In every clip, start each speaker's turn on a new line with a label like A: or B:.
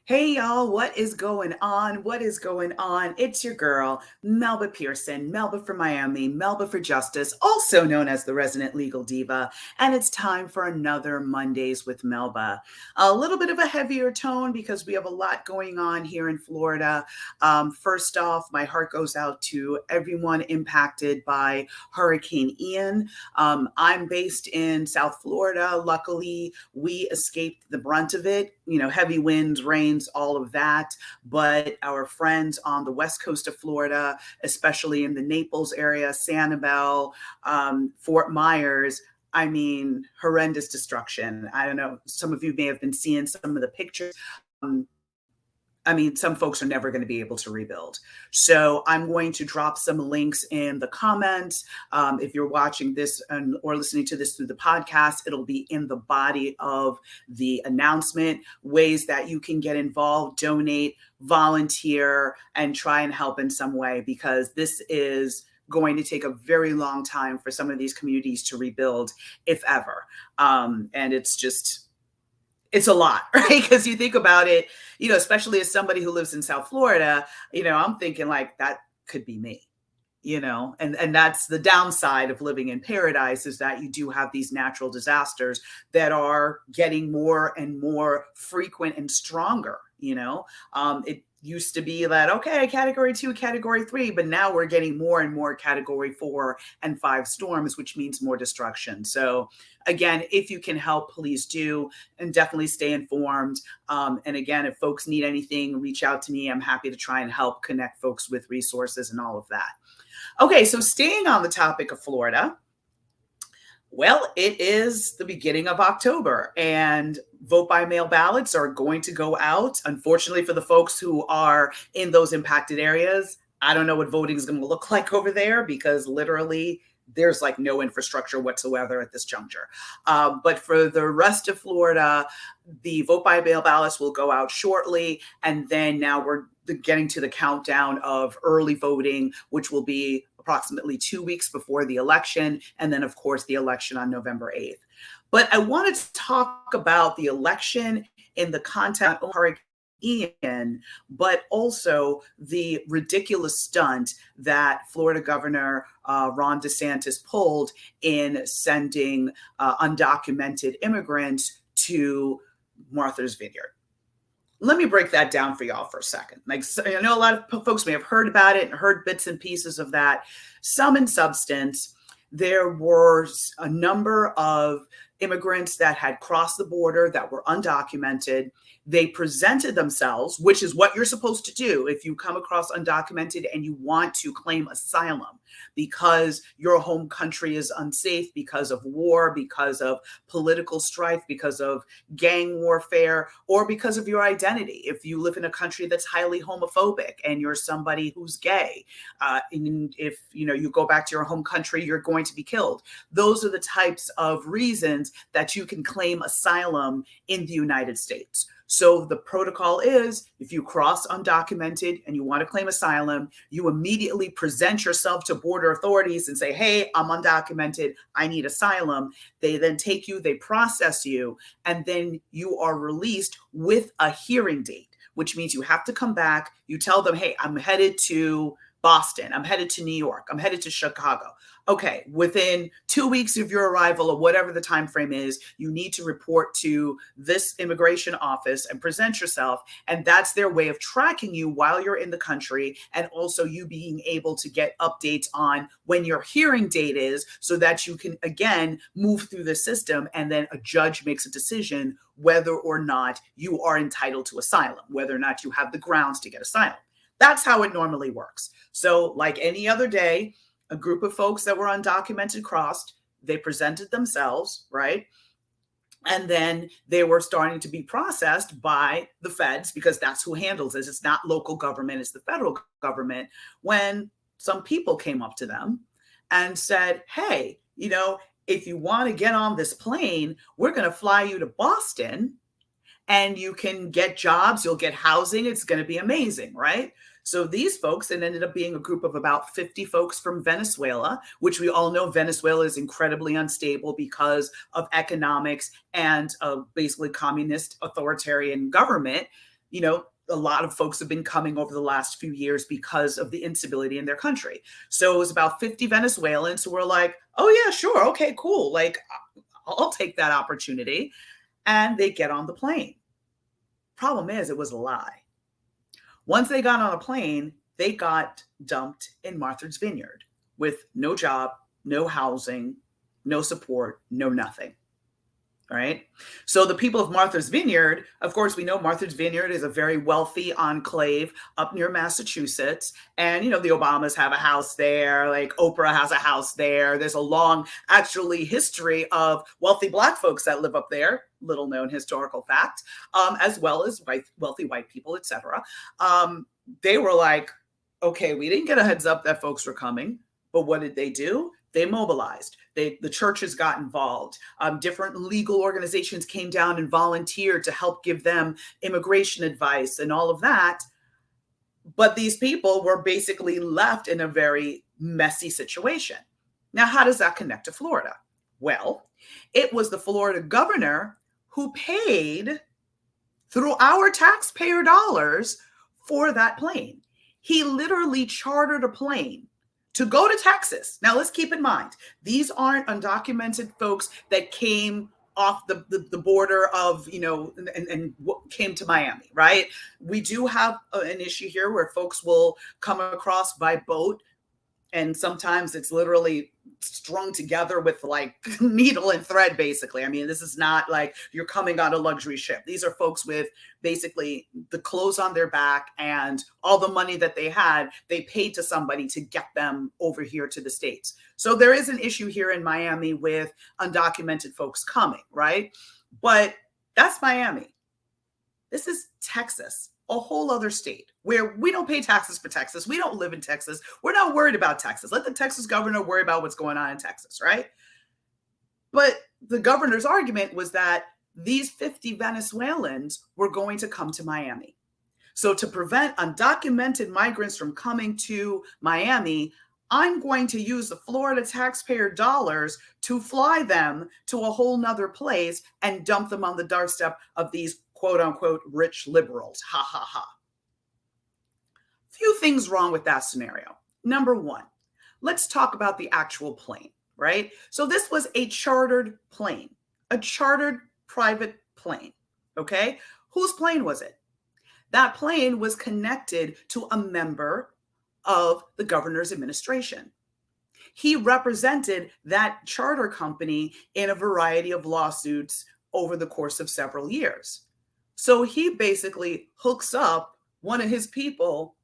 A: Hey y'all, what is going on? What is going on? It's your girl, Melba Pearson, Melba for Miami, Melba for Justice, also known as the Resident Legal Diva. And it's time for another Mondays with Melba. A little bit of a heavier tone because we have a lot going on here in Florida. First off, my heart goes out to everyone impacted by Hurricane Ian. I'm based in South Florida. Luckily, we escaped the brunt of it, heavy winds, rains, all of that. But our friends on the west coast of Florida, especially in the Naples area, Sanibel, Fort Myers, I mean, horrendous destruction. I don't know. Some of you may have been seeing some of the pictures. Um, I mean, some folks are never going to be able to rebuild. So I'm going to drop some links in the comments. If you're watching this or listening to this through the podcast, it'll be in the body of the announcement, ways that you can get involved, donate, volunteer, and try and help in some way, because this is going to take a very long time for some of these communities to rebuild, if ever. And it's a lot, right? Because you think about it, especially as somebody who lives in South Florida, I'm thinking like that could be me, and that's the downside of living in paradise, is that you do have these natural disasters that are getting more and more frequent and stronger. It used to be that, okay, category 2, category 3, but now we're getting more and more category 4 and 5 storms, which means more destruction. So again, if you can help, please do, and definitely stay informed. And again, if folks need anything, reach out to me. I'm happy to try and help connect folks with resources and all of that. Okay, so staying on the topic of Florida, well, it is the beginning of October, and vote by mail ballots are going to go out. Unfortunately, for the folks who are in those impacted areas, I don't know what voting is going to look like over there, because literally there's like no infrastructure whatsoever at this juncture. But for the rest of Florida, the vote by mail ballots will go out shortly. And then now we're getting to the countdown of early voting, which will be approximately 2 weeks before the election. And then, of course, the election on November 8th. But I wanted to talk about the election in the context of Hurricane Ian, but also the ridiculous stunt that Florida Governor Ron DeSantis pulled in sending undocumented immigrants to Martha's Vineyard. Let me break that down for y'all for a second. Like, I know a lot of folks may have heard about it and heard bits and pieces of that. Some in substance, there were a number of immigrants that had crossed the border that were undocumented. They presented themselves, which is what you're supposed to do if you come across undocumented and you want to claim asylum because your home country is unsafe because of war, because of political strife, because of gang warfare, or because of your identity. If you live in a country that's highly homophobic and you're somebody who's gay, and if you go back to your home country, you're going to be killed. Those are the types of reasons that you can claim asylum in the United States. So the protocol is, if you cross undocumented and you want to claim asylum, you immediately present yourself to border authorities and say, hey, I'm undocumented, I need asylum. They then take you, they process you, and then you are released with a hearing date, which means you have to come back. You tell them, hey, I'm headed to Boston, I'm headed to New York, I'm headed to Chicago. Okay, within 2 weeks of your arrival, or whatever the time frame is, you need to report to this immigration office and present yourself. And that's their way of tracking you while you're in the country, and also you being able to get updates on when your hearing date is, so that you can, again, move through the system, and then a judge makes a decision whether or not you are entitled to asylum, whether or not you have the grounds to get asylum. That's how it normally works. So like any other day, a group of folks that were undocumented crossed, they presented themselves, right? And then they were starting to be processed by the feds, because that's who handles this. It's not local government, it's the federal government. When some people came up to them and said, hey, if you want to get on this plane, we're going to fly you to Boston and you can get jobs, you'll get housing, it's going to be amazing, right? So these folks, it ended up being a group of about 50 folks from Venezuela, which we all know Venezuela is incredibly unstable because of economics and basically communist authoritarian government. a lot of folks have been coming over the last few years because of the instability in their country. So it was about 50 Venezuelans who were like, oh, yeah, sure. Okay, cool. Like, I'll take that opportunity. And they get on the plane. Problem is, it was a lie. Once they got on a plane, they got dumped in Martha's Vineyard with no job, no housing, no support, no nothing. Right? So the people of Martha's Vineyard, of course, we know Martha's Vineyard is a very wealthy enclave up near Massachusetts. And, the Obamas have a house there, like Oprah has a house there. There's a long, actually, history of wealthy Black folks that live up there, little known historical fact, as well as wealthy white people, etc. They were like, okay, we didn't get a heads up that folks were coming, but what did they do? They mobilized. The churches got involved. Different legal organizations came down and volunteered to help give them immigration advice and all of that. But these people were basically left in a very messy situation. Now, how does that connect to Florida? Well, it was the Florida governor who paid through our taxpayer dollars for that plane. He literally chartered a plane to go to Texas. Now, let's keep in mind, these aren't undocumented folks that came off the border of, and came to Miami, right? We do have an issue here where folks will come across by boat, and sometimes it's literally strung together with like needle and thread, basically. I mean, this is not like you're coming on a luxury ship. These are folks with basically the clothes on their back and all the money that they had, they paid to somebody to get them over here to the States. So there is an issue here in Miami with undocumented folks coming, right? But that's Miami. This is Texas, a whole other state where we don't pay taxes for Texas. We don't live in Texas. We're not worried about Texas. Let the Texas governor worry about what's going on in Texas, right? But the governor's argument was that these 50 Venezuelans were going to come to Miami. So to prevent undocumented migrants from coming to Miami, I'm going to use the Florida taxpayer dollars to fly them to a whole nother place and dump them on the doorstep of these quote unquote rich liberals. Ha ha ha. Few things wrong with that scenario. Number one, let's talk about the actual plane, right? So this was a chartered plane, a chartered private plane, okay? Whose plane was it? That plane was connected to a member of the governor's administration. He represented that charter company in a variety of lawsuits over the course of several years. So he basically hooks up one of his people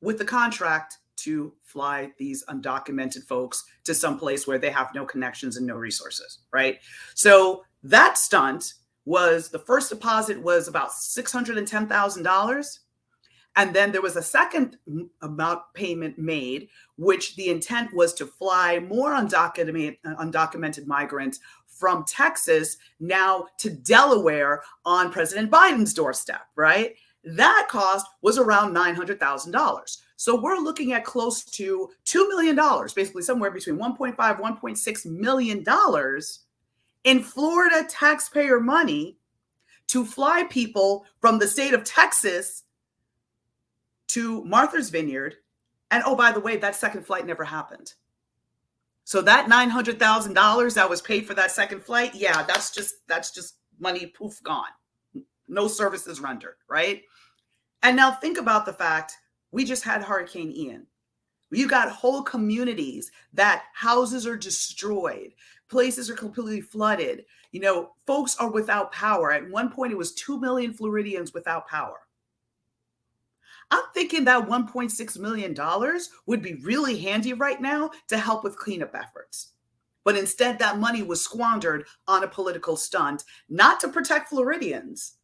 A: with the contract to fly these undocumented folks to some place where they have no connections and no resources, right? So that stunt was, the first deposit was about $610,000. And then there was a second amount payment made, which the intent was to fly more undocumented migrants from Texas now to Delaware on President Biden's doorstep, right? That cost was around $900,000. So we're looking at close to $2 million, basically somewhere between $1.5, $1.6 million in Florida taxpayer money to fly people from the state of Texas to Martha's Vineyard. And oh, by the way, that second flight never happened. So that $900,000 that was paid for that second flight, yeah, that's just money, poof, gone. No services rendered, right? And now think about the fact we just had Hurricane Ian. You got whole communities that houses are destroyed, places are completely flooded. Folks are without power. At one point, it was 2 million Floridians without power. I'm thinking that $1.6 million would be really handy right now to help with cleanup efforts. But instead, that money was squandered on a political stunt, not to protect Floridians,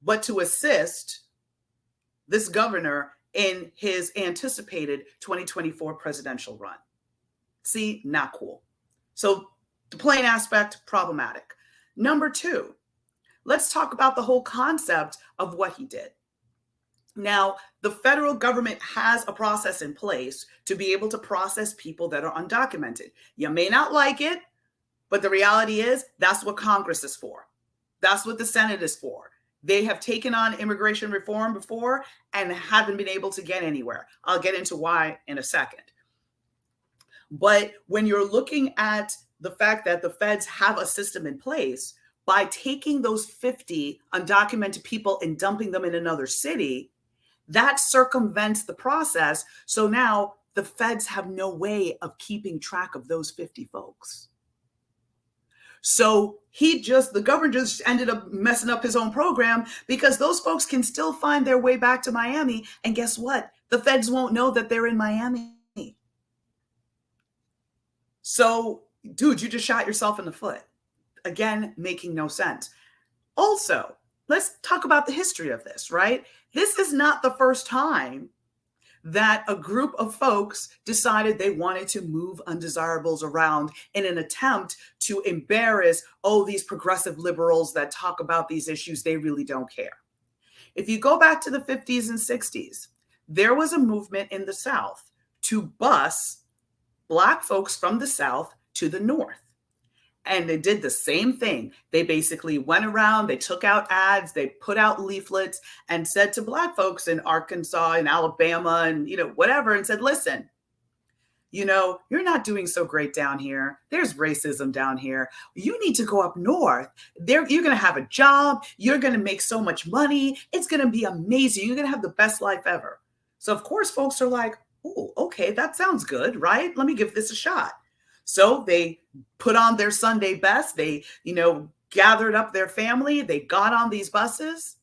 A: but to assist this governor in his anticipated 2024 presidential run. See, not cool. So the plane aspect, problematic. Number two, let's talk about the whole concept of what he did. Now, the federal government has a process in place to be able to process people that are undocumented. You may not like it, but the reality is that's what Congress is for. That's what the Senate is for. They have taken on immigration reform before and haven't been able to get anywhere. I'll get into why in a second. But when you're looking at the fact that the feds have a system in place, by taking those 50 undocumented people and dumping them in another city, that circumvents the process. So now the feds have no way of keeping track of those 50 folks. So the governor just ended up messing up his own program because those folks can still find their way back to Miami. And guess what? The feds won't know that they're in Miami. So, dude, you just shot yourself in the foot. Again, making no sense. Also, let's talk about the history of this, right? This is not the first time that a group of folks decided they wanted to move undesirables around in an attempt to embarrass, these progressive liberals that talk about these issues, they really don't care. If you go back to the 50s and 60s, there was a movement in the South to bus Black folks from the South to the North. And they did the same thing. They basically went around, they took out ads, they put out leaflets and said to Black folks in Arkansas and Alabama and, whatever, and said, listen, you're not doing so great down here. There's racism down here. You need to go up north. You're going to have a job. You're going to make so much money. It's going to be amazing. You're going to have the best life ever. So, of course, folks are like, oh, okay, that sounds good, right? Let me give this a shot. So they put on their Sunday best. They, gathered up their family. They got on these buses.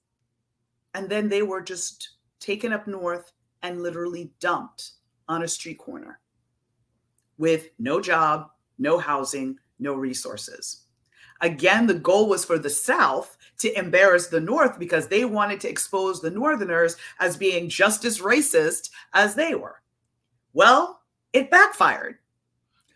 A: And then they were just taken up north and literally dumped on a street corner with no job, no housing, no resources. Again, the goal was for the South to embarrass the North because they wanted to expose the Northerners as being just as racist as they were. Well, it backfired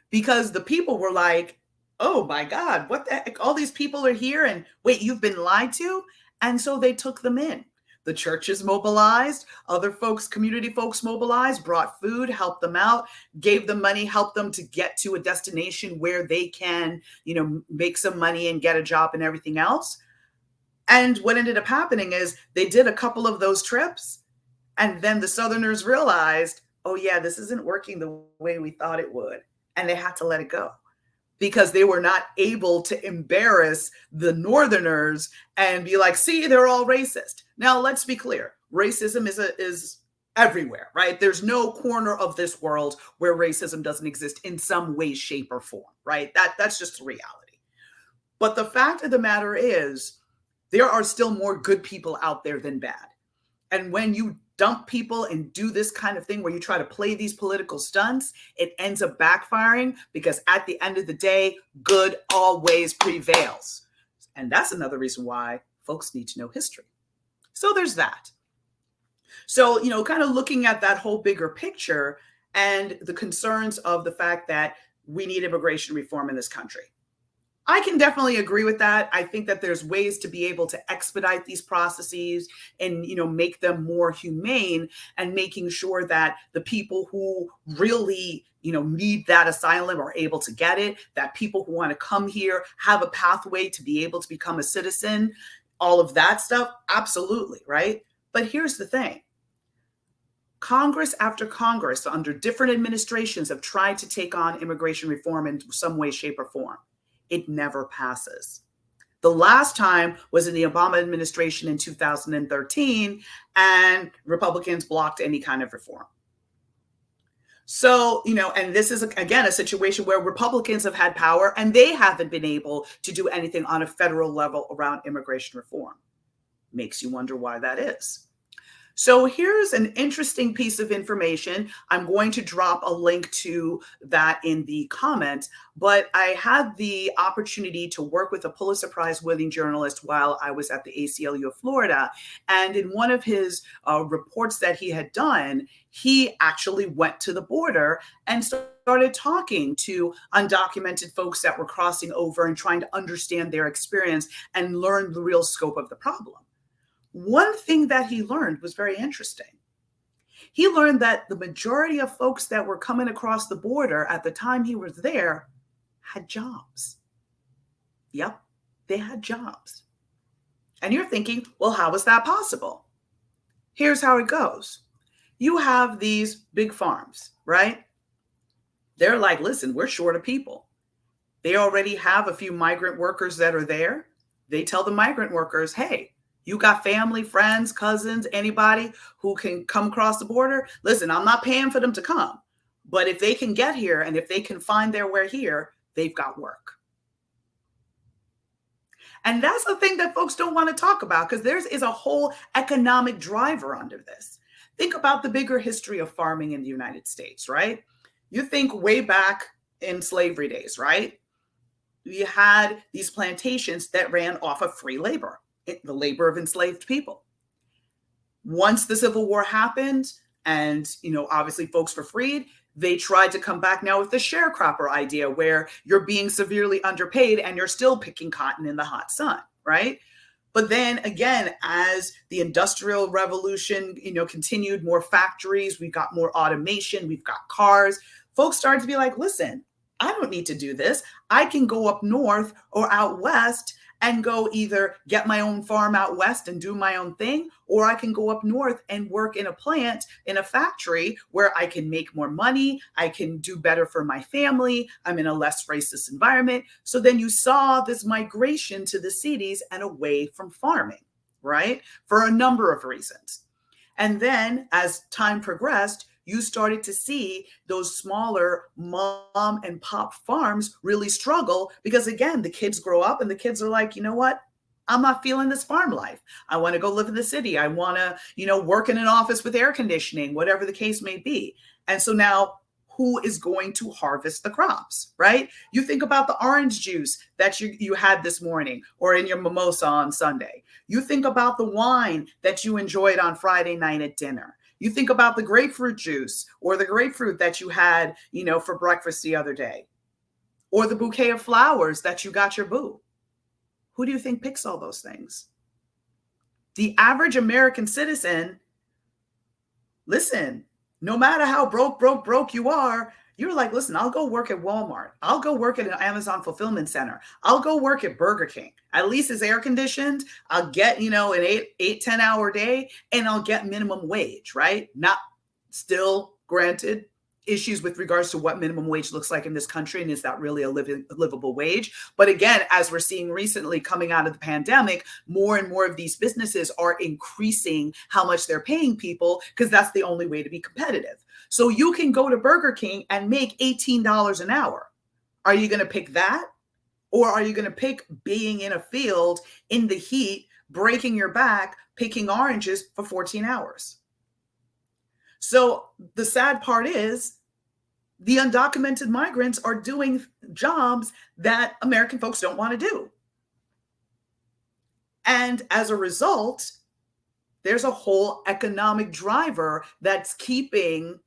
A: because the people were like, oh my God, what the heck? All these people are here and wait, you've been lied to? And so they took them in. The churches mobilized, other folks, community folks mobilized, brought food, helped them out, gave them money, helped them to get to a destination where they can, make some money and get a job and everything else. And what ended up happening is they did a couple of those trips. And then the Southerners realized, oh yeah, this isn't working the way we thought it would. And they had to let it go because they were not able to embarrass the Northerners and be like, see, they're all racist. Now, let's be clear. Racism is everywhere, right? There's no corner of this world where racism doesn't exist in some way, shape, or form, right? That's just the reality. But the fact of the matter is, there are still more good people out there than bad. And when you dump people and do this kind of thing where you try to play these political stunts, it ends up backfiring because at the end of the day, good always prevails. And that's another reason why folks need to know history. So there's that. So, kind of looking at that whole bigger picture and the concerns of the fact that we need immigration reform in this country. I can definitely agree with that. I think that there's ways to be able to expedite these processes and, make them more humane and making sure that the people who really, need that asylum are able to get it, that people who want to come here have a pathway to be able to become a citizen, all of that stuff. Absolutely. Right. But here's the thing. Congress after Congress under different administrations have tried to take on immigration reform in some way, shape, or form. It never passes. The last time was in the Obama administration in 2013, and Republicans blocked any kind of reform. So, and this is, again, a situation where Republicans have had power and they haven't been able to do anything on a federal level around immigration reform. Makes you wonder why that is. So here's an interesting piece of information. I'm going to drop a link to that in the comments, but I had the opportunity to work with a Pulitzer Prize winning journalist while I was at the ACLU of Florida. And in one of his reports that he had done, he actually went to the border and started talking to undocumented folks that were crossing over and trying to understand their experience and learn the real scope of the problem. One thing that he learned was very interesting. He learned that the majority of folks that were coming across the border at the time he was there had jobs. Yep, they had jobs. And you're thinking, well, how is that possible? Here's how it goes. You have these big farms, right? They're like, listen, we're short of people. They already have a few migrant workers that are there. They tell the migrant workers, hey, you got family, friends, cousins, anybody who can come across the border? Listen, I'm not paying for them to come. But if they can get here and if they can find their way here, they've got work. And that's the thing that folks don't want to talk about because there is a whole economic driver under this. Think about the bigger history of farming in the United States, right? You think way back in slavery days, right? You had these plantations that ran off of free labor, the labor of enslaved people. Once the Civil War happened, and obviously folks were freed, they tried to come back now with the sharecropper idea where you're being severely underpaid and you're still picking cotton in the hot sun, right? But then again, as the Industrial Revolution, continued, more factories, we've got more automation, we've got cars, folks started to be like, listen, I don't need to do this. I can go up north or out west and go either get my own farm out west and do my own thing, or I can go up north and work in a plant, in a factory where I can make more money. I can do better for my family. I'm in a less racist environment. So then you saw this migration to the cities and away from farming, right? For a number of reasons. And then as time progressed, you started to see those smaller mom and pop farms really struggle because, again, the kids grow up and the kids are like, you know what? I'm not feeling this farm life. I want to go live in the city. I want to, work in an office with air conditioning, whatever the case may be. And so now who is going to harvest the crops, right? You think about the orange juice that you had this morning or in your mimosa on Sunday. You think about the wine that you enjoyed on Friday night at dinner. You think about the grapefruit juice or the grapefruit that you had, for breakfast the other day, or the bouquet of flowers that you got your boo. Who do you think picks all those things? The average American citizen, listen, no matter how broke you are, you're like, listen, I'll go work at Walmart. I'll go work at an Amazon fulfillment center. I'll go work at Burger King. At least it's air conditioned. I'll get, an 10-hour day and I'll get minimum wage, right? Not still granted issues with regards to what minimum wage looks like in this country. And is that really a livable wage? But again, as we're seeing recently coming out of the pandemic, more and more of these businesses are increasing how much they're paying people because that's the only way to be competitive. So you can go to Burger King and make $18 an hour. Are you going to pick that? Or are you going to pick being in a field in the heat, breaking your back, picking oranges for 14 hours? So the sad part is the undocumented migrants are doing jobs that American folks don't want to do. And as a result, there's a whole economic driver that's keeping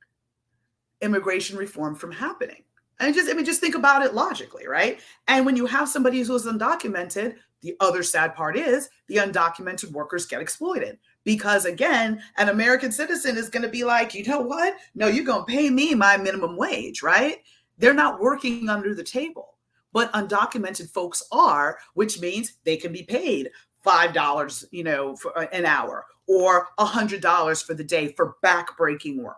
A: immigration reform from happening. And just think about it logically, right? And when you have somebody who's undocumented, the other sad part is the undocumented workers get exploited. Because again, an American citizen is going to be like, you know what? No, you're going to pay me my minimum wage, right? They're not working under the table. But undocumented folks are, which means they can be paid $5, for an hour or $100 for the day for backbreaking work.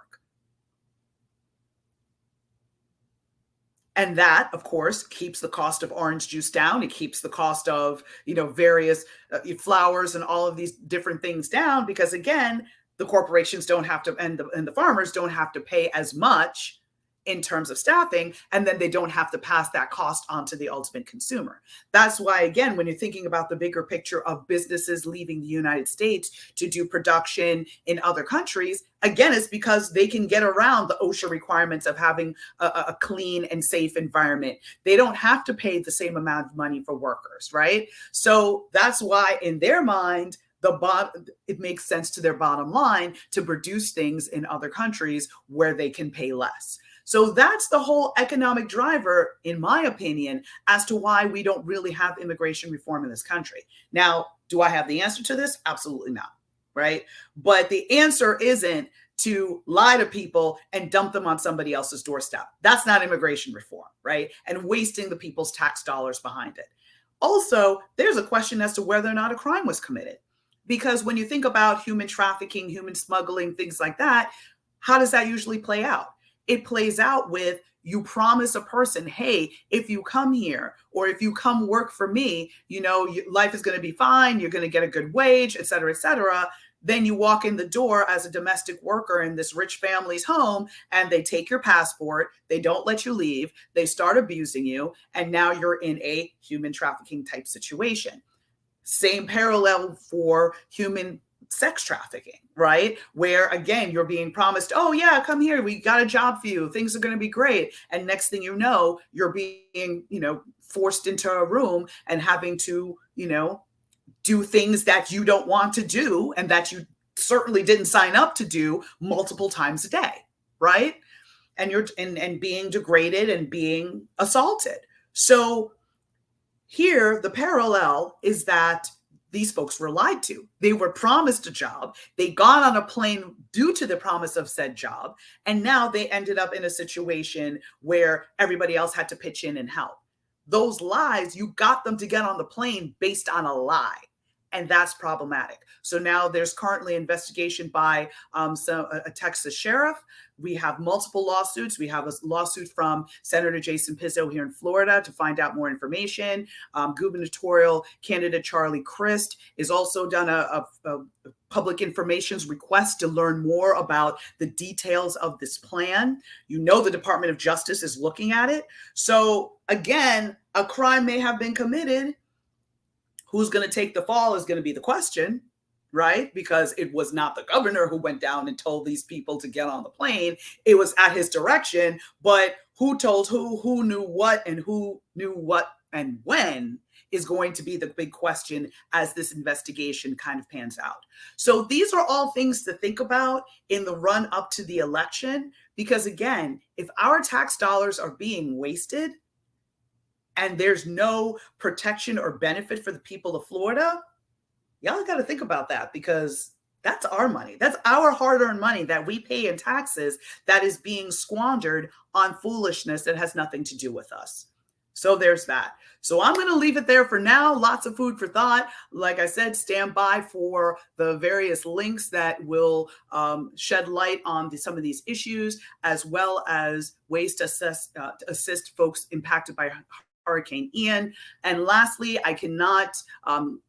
A: And that, of course, keeps the cost of orange juice down. It keeps the cost of, various flowers and all of these different things down because, again, the corporations don't have to, and the farmers don't have to pay as much in terms of staffing, and then they don't have to pass that cost on to the ultimate consumer. That's why, again, when you're thinking about the bigger picture of businesses leaving the United States to do production in other countries, again, it's because they can get around the OSHA requirements of having a clean and safe environment. They don't have to pay the same amount of money for workers, right? So that's why in their mind, it makes sense to their bottom line to produce things in other countries where they can pay less. So that's the whole economic driver, in my opinion, as to why we don't really have immigration reform in this country. Now, do I have the answer to this? Absolutely not, right? But the answer isn't to lie to people and dump them on somebody else's doorstep. That's not immigration reform, right? And wasting the people's tax dollars behind it. Also, there's a question as to whether or not a crime was committed. Because when you think about human trafficking, human smuggling, things like that, how does that usually play out? It plays out with you promise a person, hey, if you come here or if you come work for me, life is going to be fine. You're going to get a good wage, et cetera, et cetera. Then you walk in the door as a domestic worker in this rich family's home and they take your passport. They don't let you leave. They start abusing you. And now you're in a human trafficking type situation. Same parallel for human sex trafficking, right? Where again, you're being promised, oh yeah, come here, we got a job for you, things are going to be great. And next thing you know, you're being, forced into a room and having to, do things that you don't want to do and that you certainly didn't sign up to do multiple times a day, right? And you're and being degraded and being assaulted. So here, the parallel is that these folks were lied to. They were promised a job. They got on a plane due to the promise of said job. And now they ended up in a situation where everybody else had to pitch in and help. Those lies, you got them to get on the plane based on a lie. And that's problematic. So now there's currently investigation by a Texas sheriff. We have multiple lawsuits. We have a lawsuit from Senator Jason Pizzo here in Florida to find out more information. Gubernatorial candidate Charlie Crist has also done a public information's request to learn more about the details of this plan. The Department of Justice is looking at it. So again, a crime may have been committed. Who's going to take the fall is going to be the question, right? Because it was not the governor who went down and told these people to get on the plane. It was at his direction, but who told who knew what, and who knew what and when is going to be the big question as this investigation kind of pans out. So these are all things to think about in the run up to the election, because again, if our tax dollars are being wasted, and there's no protection or benefit for the people of Florida, y'all got to think about that, because that's our money. That's our hard-earned money that we pay in taxes that is being squandered on foolishness that has nothing to do with us. So there's that. So I'm going to leave it there for now. Lots of food for thought. Like I said, stand by for the various links that will shed light on some of these issues, as well as ways to assist folks impacted by Hurricane Ian. And lastly, I cannot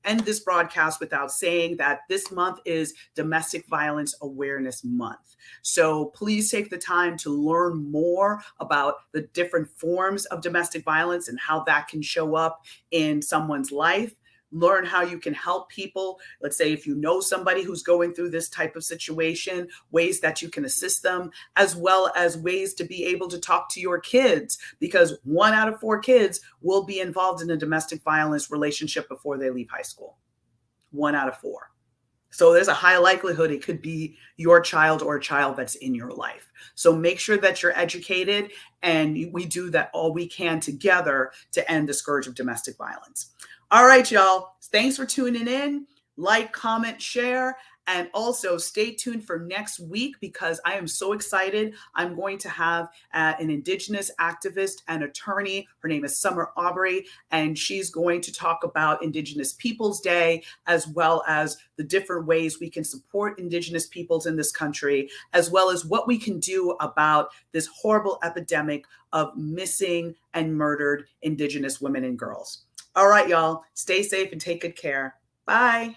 A: end this broadcast without saying that this month is Domestic Violence Awareness Month. So please take the time to learn more about the different forms of domestic violence and how that can show up in someone's life. Learn how you can help people. Let's say if you know somebody who's going through this type of situation, ways that you can assist them, as well as ways to be able to talk to your kids, because 1 out of 4 kids will be involved in a domestic violence relationship before they leave high school. 1 out of 4. So there's a high likelihood it could be your child or a child that's in your life. So make sure that you're educated, and we do that all we can together to end the scourge of domestic violence. All right, y'all. Thanks for tuning in. Like, comment, share, and also stay tuned for next week, because I am so excited. I'm going to have an Indigenous activist and attorney. Her name is Summer Aubrey, and she's going to talk about Indigenous Peoples Day, as well as the different ways we can support Indigenous peoples in this country, as well as what we can do about this horrible epidemic of missing and murdered Indigenous women and girls. All right, y'all, stay safe and take good care. Bye.